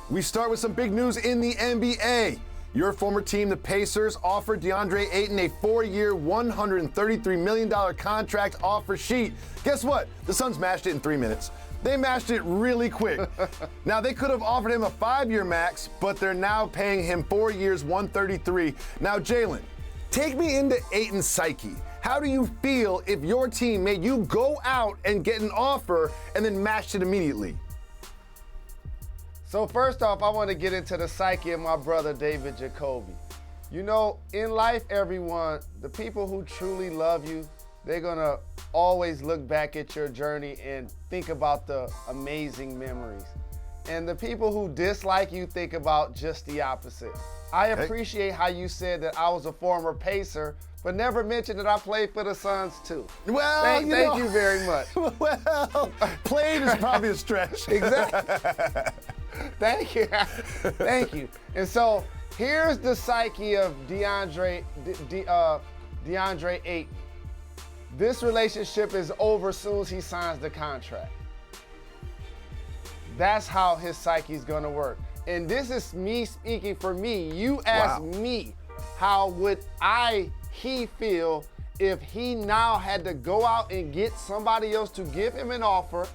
We start with some big news in the NBA. Your former team, the Pacers, offered Deandre Ayton a 4-year, $133 million contract offer sheet. Guess what? The Suns mashed it in 3 minutes. They mashed it really quick. Now, they could have offered him a 5-year max, but they're now paying him 4 years, $133. Now, Jalen, take me into Ayton's psyche. How do you feel if your team made you go out and get an offer and then mashed it immediately? So first off, I want to get into the psyche of my brother, David Jacoby. You know, in life, everyone, the people who truly love you, they're going to always look back at your journey and think about the amazing memories. And the people who dislike you think about just the opposite. I appreciate how you said that I was a former Pacer, but never mentioned that I played for the Suns too. Well, thank you very much. Well, played is probably a stretch. Exactly. Thank you. Thank you. And so here's the psyche of Deandre Ayton. This relationship is over as soon as he signs the contract. That's how his psyche is going to work. And this is me speaking for me. You ask me, how would he feel if he now had to go out and get somebody else to give him an offer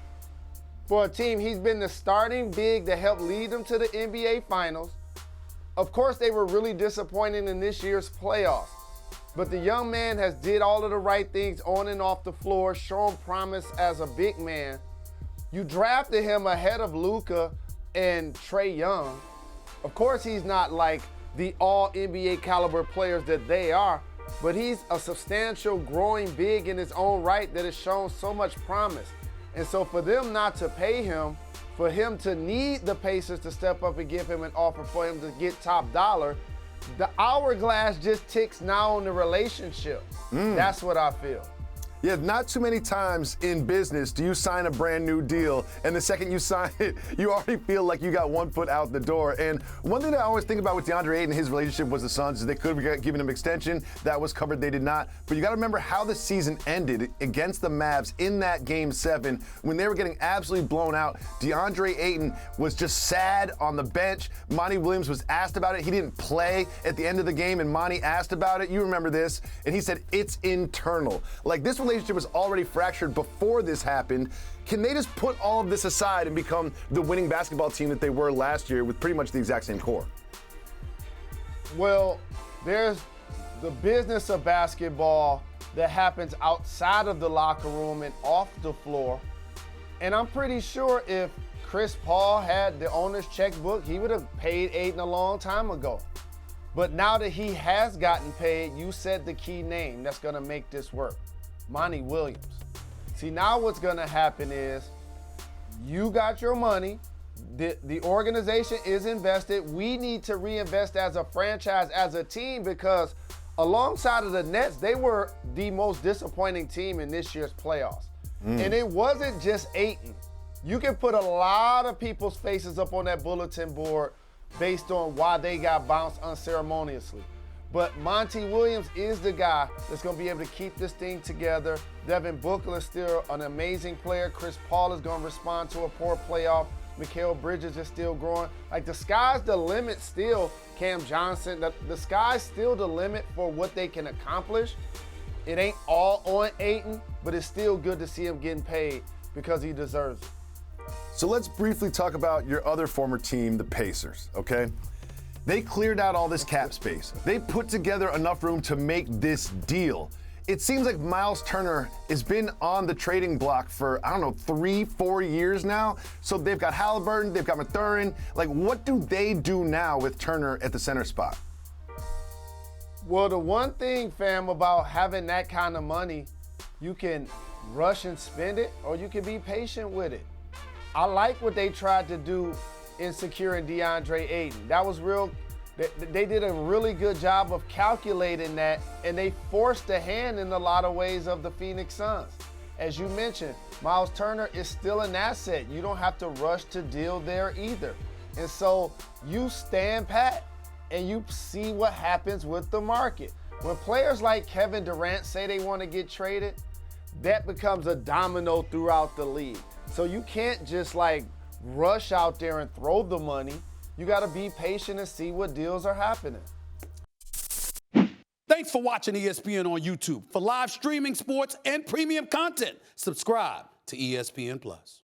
for a team? He's been the starting big to help lead them to the NBA Finals. Of course, they were really disappointing in this year's playoffs. But the young man has did all of the right things on and off the floor, showing promise as a big man. You drafted him ahead of Luka and Trae Young. Of course, he's not like the all-NBA caliber players that they are, but he's a substantial growing big in his own right that has shown so much promise. And so for them not to pay him, for him to need the Pacers to step up and give him an offer for him to get top dollar, the hourglass just ticks now on the relationship. That's what I feel. Yeah, not too many times in business do you sign a brand new deal, and the second you sign it, you already feel like you got one foot out the door. And one thing that I always think about with Deandre Ayton and his relationship with the Suns is they could have given him extension. That was covered. They did not. But you got to remember how the season ended against the Mavs in that Game 7 when they were getting absolutely blown out. Deandre Ayton was just sad on the bench. Monty Williams was asked about it. He didn't play at the end of the game, and Monty asked about it. You remember this. And he said, it's internal. Like, this relationship was already fractured before this happened. Can they just put all of this aside and become the winning basketball team that they were last year with pretty much the exact same core? Well, there's the business of basketball that happens outside of the locker room and off the floor. And I'm pretty sure if Chris Paul had the owner's checkbook, he would have paid Ayton a long time ago. But now that he has gotten paid, you said the key name that's going to make this work. Monty Williams. See, now what's going to happen is you got your money. The organization is invested. We need to reinvest as a franchise, as a team, because alongside of the Nets, they were the most disappointing team in this year's playoffs. And it wasn't just Ayton. You can put a lot of people's faces up on that bulletin board based on why they got bounced unceremoniously. But Monty Williams is the guy that's going to be able to keep this thing together. Devin Booker is still an amazing player. Chris Paul is going to respond to a poor playoff. Mikal Bridges is still growing. Like, the sky's the limit still, Cam Johnson. The sky's still the limit for what they can accomplish. It ain't all on Ayton, but it's still good to see him getting paid because he deserves it. So let's briefly talk about your other former team, the Pacers, okay? They cleared out all this cap space. They put together enough room to make this deal. It seems like Miles Turner has been on the trading block for, 3-4 years now. So they've got Halliburton, they've got Mathurin. Like, what do they do now with Turner at the center spot? Well, the one thing, fam, about having that kind of money, you can rush and spend it, or you can be patient with it. I like what they tried to do in securing Deandre Ayton. That was real. They did a really good job of calculating that, and they forced the hand in a lot of ways of the Phoenix Suns. As you mentioned, Miles Turner is still an asset. You don't have to rush to deal there either. And so you stand pat and you see what happens with the market. When players like Kevin Durant say they want to get traded, that becomes a domino throughout the league. So you can't just rush out there and throw the money. You got to be patient and see what deals are happening. Thanks for watching ESPN on YouTube. For live streaming, sports, and premium content, subscribe to ESPN+.